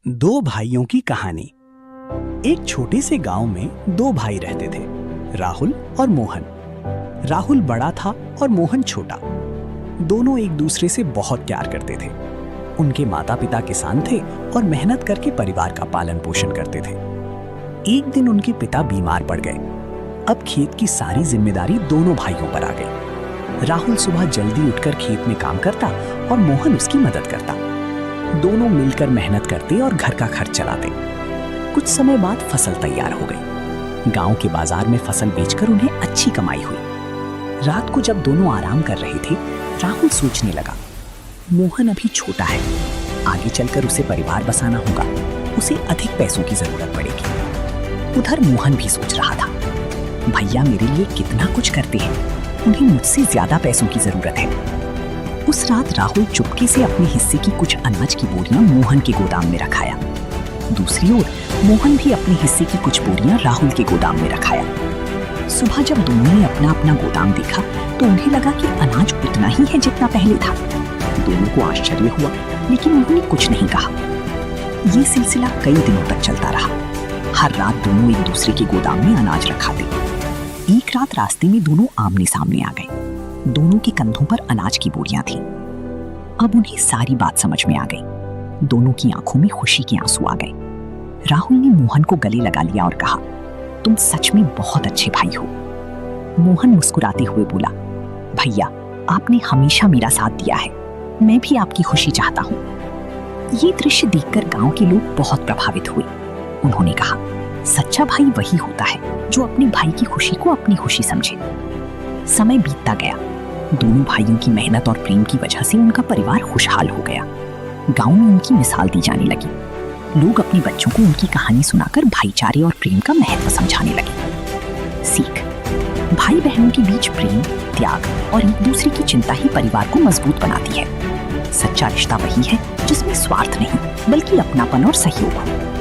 दो भाइयों की कहानी। एक छोटे से गांव में दो भाई रहते थे, राहुल और मोहन। राहुल बड़ा था और मोहन छोटा। दोनों एक दूसरे से बहुत प्यार करते थे। उनके माता पिता किसान थे और मेहनत करके परिवार का पालन पोषण करते थे। एक दिन उनके पिता बीमार पड़ गए। अब खेत की सारी जिम्मेदारी दोनों भाइयों पर आ गई। राहुल सुबह जल्दी उठकर खेत में काम करता और मोहन उसकी मदद करता। दोनों मिलकर मेहनत करते और घर का खर्च चलाते। कुछ समय बाद फसल तैयार हो गई। गांव के बाजार में फसल बेचकर उन्हें अच्छी कमाई हुई। रात को जब दोनों आराम कर रहे थे, राहुल सोचने लगा, मोहन अभी छोटा है, आगे चलकर उसे परिवार बसाना होगा, उसे अधिक पैसों की जरूरत पड़ेगी। उधर मोहन भी सोच रहा था, भैया मेरे लिए कितना कुछ करते हैं, उन्हें मुझसे ज्यादा पैसों की जरूरत है। उस रात राहुल चुपके से अपने हिस्से की कुछ अनाज की बोरियां मोहन के गोदाम में रखाया। दूसरी ओर मोहन भी अपने हिस्से की कुछ बोरियां राहुल के गोदाम में रखाया। सुबह जब दोनों ने अपना अपना गोदाम देखा तो उन्हें लगा कि अनाज उतना ही है जितना पहले था। दोनों को आश्चर्य हुआ, लेकिन उन्होंने कुछ नहीं कहा। ये सिलसिला कई दिनों तक चलता रहा। हर रात दोनों एक दूसरे के गोदाम में अनाज रखाते। एक रात रास्ते में दोनों आमने सामने आ गए। दोनों के कंधों पर अनाज की बोरियां थीं। अब उन्हें सारी बात समझ में आ गई। दोनों की आंखों में खुशी के आंसू आ गए। राहुल ने मोहन को गले लगा लिया और कहा, तुम सच में बहुत अच्छे भाई हो। मोहन मुस्कुराते हुए बोला, भैया आपने हमेशा मेरा साथ दिया है, मैं भी आपकी खुशी चाहता हूँ। ये दृश्य देखकर गांव के लोग बहुत प्रभावित हुए। उन्होंने कहा, सच्चा भाई वही होता है जो अपने भाई की खुशी को अपनी खुशी समझे। समय बीतता गया। दोनों भाइयों की मेहनत और प्रेम की वजह से उनका परिवार खुशहाल हो गया। गांव में उनकी मिसाल दी जाने लगी। लोग अपने बच्चों को उनकी कहानी सुनाकर भाईचारे और प्रेम का महत्व समझाने लगे। सीख: भाई बहनों के बीच प्रेम, त्याग और एक दूसरे की चिंता ही परिवार को मजबूत बनाती है। सच्चा रिश्ता वही है जिसमें स्वार्थ नहीं, बल्कि अपनापन और सहयोग हो।